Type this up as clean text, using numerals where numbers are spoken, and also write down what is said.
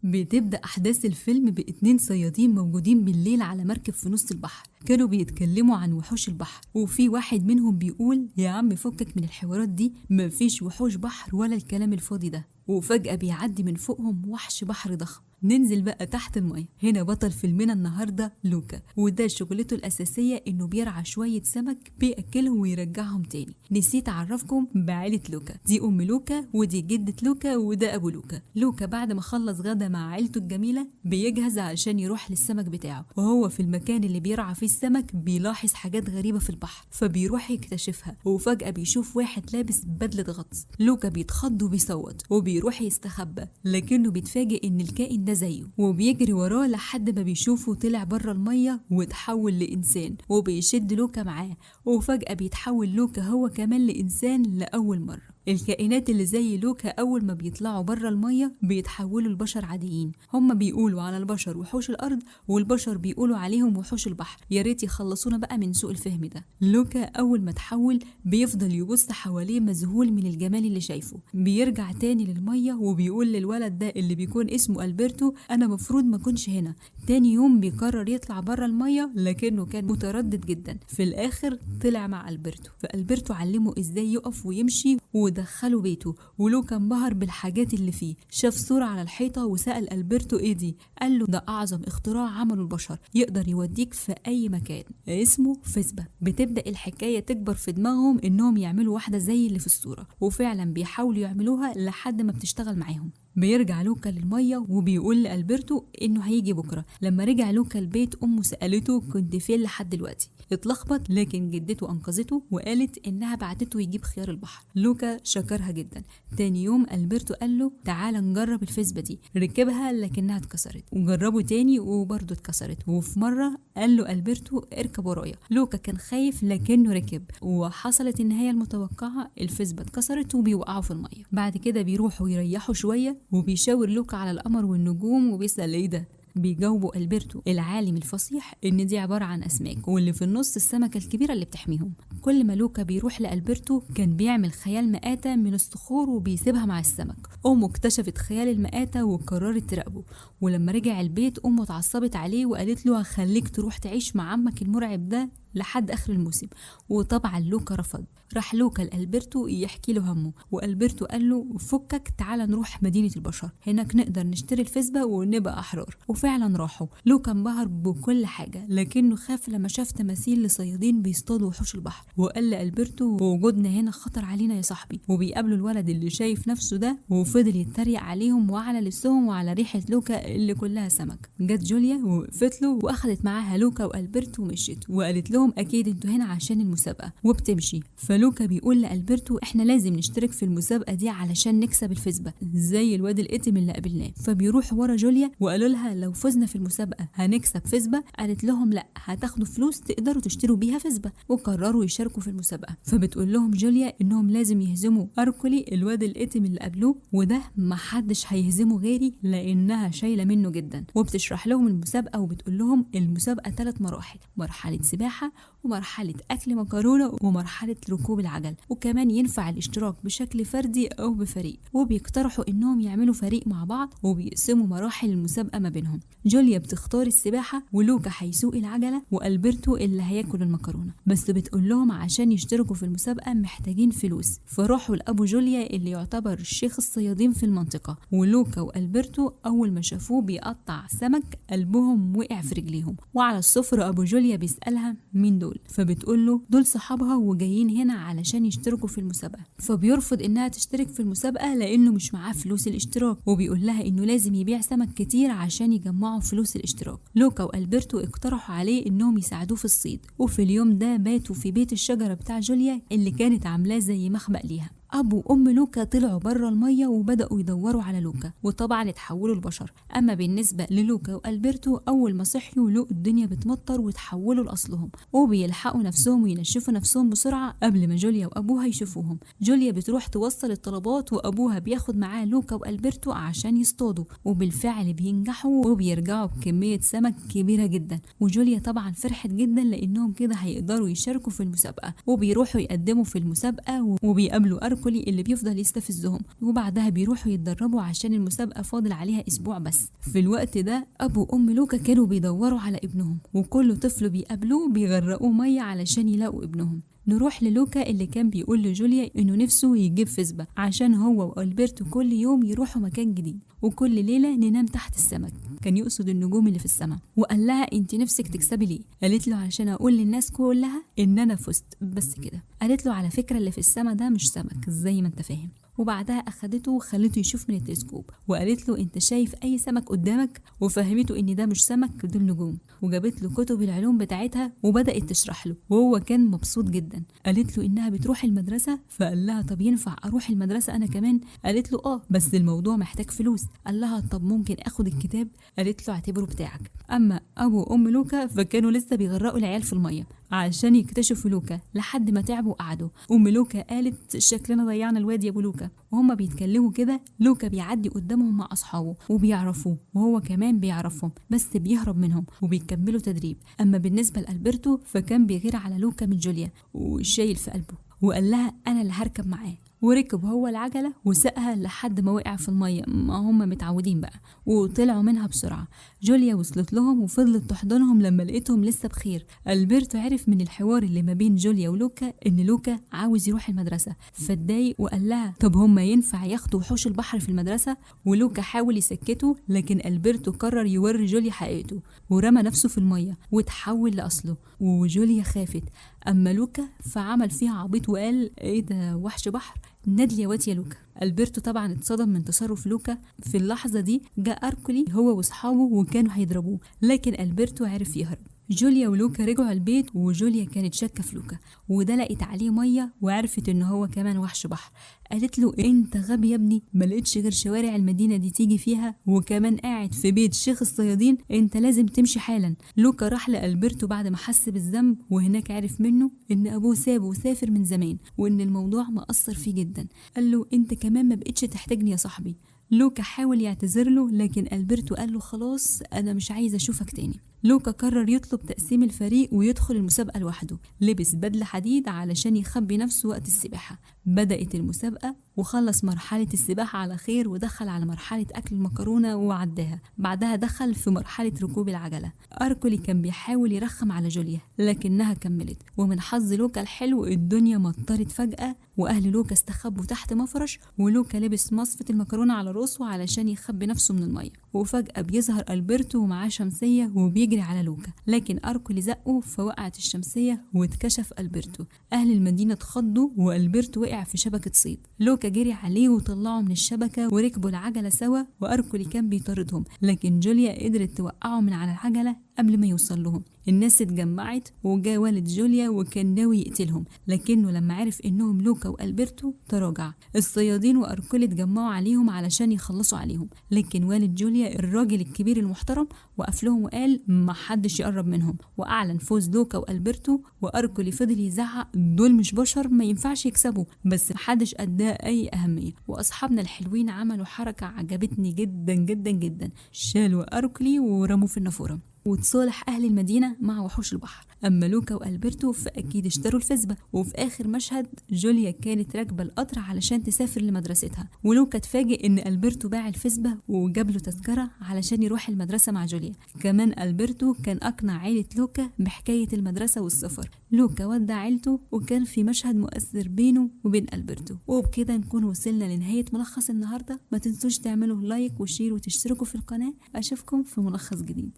بتبدأ أحداث الفيلم باتنين صيادين موجودين بالليل على مركب في نص البحر. كانوا بيتكلموا عن وحوش البحر، وفي واحد منهم بيقول يا عم فكك من الحوارات دي، مفيش وحوش بحر ولا الكلام الفاضي ده. وفجأة بيعدي من فوقهم وحش بحر ضخم. ننزل بقى تحت المية. هنا بطل فيلمنا النهاردة لوكا، وده شغلته الأساسية إنه بيرعى شوية سمك بيأكلهم ويرجعهم تاني. نسيت أعرفكم بعائلة لوكا، دي أم لوكا ودي جدة لوكا وده أبو لوكا. لوكا بعد ما خلص غدا مع عيلته الجميلة بيجهز عشان يروح للسمك بتاعه، وهو في المكان اللي بيرعى فيه السمك بيلاحظ حاجات غريبة في البحر، فبيروح يكتشفها. وفجأة بيشوف واحد لابس بدلة غطس. لوكا بيتخض وبيصوت وبيروح يستخبى، لكنه بيتفاجئ إن الكائن ده زيه وبيجري وراه لحد ما بيشوفه طلع بره المية وتحول لإنسان وبيشد لوكا معاه. وفجأة بيتحول لوكا هو كمان لإنسان لأول مرة. الكائنات اللي زي لوكا أول ما بيطلعوا بره المية بيتحولوا لبشر عاديين. هم بيقولوا على البشر وحوش الأرض، والبشر بيقولوا عليهم وحوش البحر. يا ريت يخلصونا بقى من سوء الفهم ده. لوكا أول ما تحول بيفضل يبص حواليه مذهول من الجمال اللي شايفه. بيرجع تاني للمية وبيقول للولد ده اللي بيكون اسمه ألبرتو أنا مفروض ما كنش هنا. تاني يوم بيقرر يطلع بره المية لكنه كان متردد جدا. في الآخر طلع مع ألبرتو، فألبرتو علمه إزاي يقف ويمشي ودخله بيته. ولوكا انبهر بالحاجات اللي فيه. شاف صورة على الحيطة وسأل ألبرتو ايه دي؟ قال له ده أعظم اختراع عمله البشر، يقدر يوديك في أي مكان، اسمه فيسبا. بتبدأ الحكاية تكبر في دماغهم إنهم يعملوا واحدة زي اللي في الصورة، وفعلا بيحاولوا يعملوها لحد ما بتشتغل معاهم. بيرجع لوكا للمية وبيقول لألبرتو إنه هيجي بكرة. لما رجع لوكا البيت أمه سألته كنت فين لحد دلوقتي؟ اتلخبط، لكن جدته أنقذته وقالت إنها بعتته يجيب خيار البحر. لوكا شكرها جدا. تاني يوم ألبرتو قال له تعالى نجرب الفيسبا دي. ركبها لكنها اتكسرت، وجربه تاني وبرضه اتكسرت. وفي مرة قال له ألبرتو اركب ورايا. لوكا كان خايف لكنه ركب، وحصلت النهاية المتوقعة، الفيسبا اتكسرت وبيوقعوا في المية. بعد كده بيروحوا يريحوا شوية وبيشاور لوكا على القمر والنجوم وبيسأل ايه ده؟ بيجاوبوا ألبرتو العالم الفصيح إن دي عبارة عن أسماك، واللي في النص السمكة الكبيرة اللي بتحميهم. كل ما لوكا بيروح لألبرتو كان بيعمل خيال مآتة من الصخور وبيسيبها مع السمك. أمه اكتشفت خيال المآتة وقررت تراقبه. ولما رجع البيت أمه اتعصبت عليه وقالت له هخليك تروح تعيش مع عمك المرعب ده لحد آخر الموسم. وطبعا لوكا رفض. راح لوكا لألبرتو يحكي له همه، وألبرتو قال له فكك تعالى نروح مدينة البشر، هناك نقدر نشتري الفيسبا ونبقى أحرار. وفعلا راحوا. لوكا انبهر بكل حاجة، لكنه خاف لما شاف تماثيل لصيادين بيصطادوا وحوش البحر. وقال لألبرتو وجودنا هنا خطر علينا يا صاحبي. وبيقابلوا الولد اللي شايف نفسه ده وفضل يتريق عليهم وعلى لبسهم وعلى ريحة لوكا اللي كلها سمك. جت جوليا ووقفت له واخدت معاها لوكا وألبرتو ومشيت، وقالت لهم أكيد انتوا هنا عشان المسابقة، وبتمشي. فلوكا بيقول لألبرتو احنا لازم نشترك في المسابقة دي علشان نكسب الفيسبا زي الواد الاتم اللي قابلناه. فبيروحوا ورا جوليا وقالوا لها لو فزنا في المسابقة هنكسب فيسبا. قالت لهم لا، هتاخدوا فلوس تقدروا تشتروا بيها فيسبا. وقرروا يشاركوا في المسابقة. فبتقول لهم جوليا انهم لازم يهزموا أركولي الواد الاتم اللي قابلوه، وده محدش هيهزمه غيري لانها شايلة منه جدا. وبتشرح لهم المسابقة وبتقول لهم المسابقة 3 مراحل: مرحلة سباحة، ومرحلة أكل مكرونة، ومرحلة ركوب العجل. وكمان ينفع الاشتراك بشكل فردي أو بفريق. وبيقترحوا إنهم يعملوا فريق مع بعض وبيقسموا مراحل المسابقة ما بينهم. جوليا بتختار السباحة، ولوكا هيسوق العجلة، وألبرتو اللي هياكل المكرونة. بس بتقول لهم عشان يشتركوا في المسابقة محتاجين فلوس. فراحوا لأبو جوليا اللي يعتبر الشيخ الصيادين في المنطقة. ولوكا وألبرتو أول ما شافوه بيقطع سمك قلبهم وقع في رجليهم. وعلى السفرة أبو جوليا بيسألها مين دول؟ فبتقول له دول صحابها وجايين هنا علشان يشتركوا في المسابقة. فبيرفض انها تشترك في المسابقة لانه مش معاه فلوس الاشتراك، وبيقول لها انه لازم يبيع سمك كتير عشان يجمعوا فلوس الاشتراك. لوكا وألبرتو اقترحوا عليه انهم يساعدوه في الصيد. وفي اليوم ده باتوا في بيت الشجرة بتاع جوليا اللي كانت عاملاه زي مخبأ ليها. أبو وأم لوكا طلعوا بره المية وبدأوا يدوروا على لوكا، وطبعا اتحولوا لبشر. أما بالنسبة للوكا وألبرتو أول ما صحيوا لقوا الدنيا بتمطر وتحولوا لأصلهم، وبيلحقوا نفسهم وينشفوا نفسهم بسرعة قبل ما جوليا وأبوها يشوفوهم. جوليا بتروح توصل الطلبات وأبوها بياخد معاه لوكا وألبرتو عشان يصطادوا، وبالفعل بينجحوا وبيرجعوا بكمية سمك كبيرة جدا. وجوليا طبعا فرحت جدا لأنهم كده هيقدروا يشاركوا في المسابقة. وبيروحوا يقدموا في المسابقة وبيقابلوا أركو أركولي اللي بيفضل يستفزهم، وبعدها بيروحوا يتدربوا عشان المسابقة فاضل عليها أسبوع بس. في الوقت ده أبو وأم لوكا كانوا بيدوروا على ابنهم، وكل طفل بيقابلوه بيغرقوه مية علشان يلاقوا ابنهم. نروح للوكا اللي كان بيقول لجوليا انه نفسه يجيب فسبة عشان هو والبرتو كل يوم يروحوا مكان جديد، وكل ليلة ننام تحت السمك، كان يقصد النجوم اللي في السماء. وقال لها انت نفسك تكسبي ليه؟ قالت له علشان اقول للناس كلها ان انا فزت بس كده. قالت له على فكرة اللي في السماء ده مش سمك زي ما انت فاهم. وبعدها اخدته وخلته يشوف من التلسكوب، وقالت له انت شايف اي سمك قدامك؟ وفهمته ان ده مش سمك دول نجوم، وجابت له كتب العلوم بتاعتها وبدات تشرح له، وهو كان مبسوط جدا. قالت له انها بتروح المدرسه، فقال لها طب ينفع اروح المدرسه انا كمان؟ قالت له بس الموضوع محتاج فلوس. قال لها طب ممكن اخد الكتاب؟ قالت له اعتبره بتاعك. اما ابو وام لوكا فكانوا لسه بيغرقوا العيال في الميه عشان يكتشفوا لوكا لحد ما تعبوا وقعدوا. ام لوكا قالت شكلنا ضيعنا الواد يا ابو لوكا. وهما بيتكلموا كده لوكا بيعدي قدامهم مع اصحابه وبيعرفوه، وهو كمان بيعرفهم بس بيهرب منهم وبيكملوا تدريب. اما بالنسبه لالبرتو فكان بيغير على لوكا من جوليا وشايل في قلبه، وقال لها انا اللي هركب معاه. وركب هو العجلة وسقها لحد ما وقع في المية، ما هم متعودين بقى، وطلعوا منها بسرعة. جوليا وصلت لهم وفضلت تحضنهم لما لقيتهم لسه بخير. ألبرتو عرف من الحوار اللي ما بين جوليا ولوكا إن لوكا عاوز يروح المدرسة، فاتضايق وقال لها طب هم ينفع ياخدوا وحوش البحر في المدرسة؟ ولوكا حاول يسكته، لكن ألبرتو قرر يوري جوليا حقيقته ورمى نفسه في المية وتحول لأصله، وجوليا خافت. أما لوكا فعمل فيها عبيط وقال ايه ده وحش بحر؟ نادي يا واد يا لوكا. ألبرتو طبعا اتصدم من تصرف لوكا. في اللحظة دي جاء أركولي هو واصحابه وكانوا هيضربوه، لكن ألبرتو عرف يهرب. جوليا ولوكا رجعوا البيت، وجوليا كانت شاكة في لوكا ودلقت عليه مية وعرفت ان هو كمان وحش بحر. قالت له انت غبي يا ابني، ما لقيتش غير شوارع المدينة دي تيجي فيها، وكمان قاعد في بيت شيخ الصيادين، انت لازم تمشي حالا. لوكا راح لألبرتو بعد ما حس بالذنب، وهناك عرف منه ان ابوه سابه وسافر من زمان وان الموضوع مأثر فيه جدا. قال له انت كمان ما بقتش تحتاجني يا صاحبي. لوكا حاول يعتذر له، لكن ألبرتو قال له خلاص انا مش عايز اشوفك تاني. لوكا قرر يطلب تقسيم الفريق ويدخل المسابقة لوحده، لبس بدلة حديد علشان يخبي نفسه وقت السباحة. بدأت المسابقة وخلص مرحلة السباحة على خير، ودخل على مرحلة أكل المكرونة وعداها. بعدها دخل في مرحلة ركوب العجلة. أركولي كان بيحاول يرخم على جوليا لكنها كملت، ومن حظ لوكا الحلو الدنيا مطرت فجأة، وأهل لوكا استخبوا تحت مفرش، ولوكا لبس مصفة المكرونة على راسه علشان يخبي نفسه من المية. وفجأة بيظهر ألبرتو ومعاه شمسية وبيجري على لوكا، لكن أركولي زقه فوقعت الشمسية واتكشف ألبرتو. أهل المدينة اتخضوا وألبرتو وقع في شبكة صيد. لوكا جري عليه وطلعه من الشبكة وركبوا العجلة سوا، وأركولي كان بيطاردهم، لكن جوليا قدرت توقعه من على العجلة قبل ما يوصل لهم. الناس اتجمعت وجا والد جوليا وكان ناوي يقتلهم، لكنه لما عرف انهم لوكا وألبرتو تراجع. الصيادين وأركولي اتجمعوا عليهم علشان يخلصوا عليهم، لكن والد جوليا الراجل الكبير المحترم وقف لهم وقال ما حدش يقرب منهم، واعلن فوز لوكا وألبرتو. وأركولي فضل يزعق دول مش بشر ما ينفعش يكسبوا، بس محدش اداه اي اهمية. واصحابنا الحلوين عملوا حركة عجبتني جدا جدا جدا، شالوا أركولي ورموه في النافورة وتصالح أهل المدينة مع وحوش البحر. أما لوكا وألبرتو فأكيد اشتروا الفسبة. وفي آخر مشهد جوليا كانت راكبة القطر علشان تسافر لمدرستها، ولوكا اتفاجئ إن ألبرتو باع الفسبة وجاب له تذكرة علشان يروح المدرسة مع جوليا. كمان ألبرتو كان أقنع عيلة لوكا بحكاية المدرسة والسفر. لوكا ودع عيلته، وكان في مشهد مؤثر بينه وبين ألبرتو. وبكده نكون وصلنا لنهاية ملخص النهاردة. ما تنسوش تعملوا لايك وشير وتشتركوا في القناة. أشوفكم في ملخص جديد.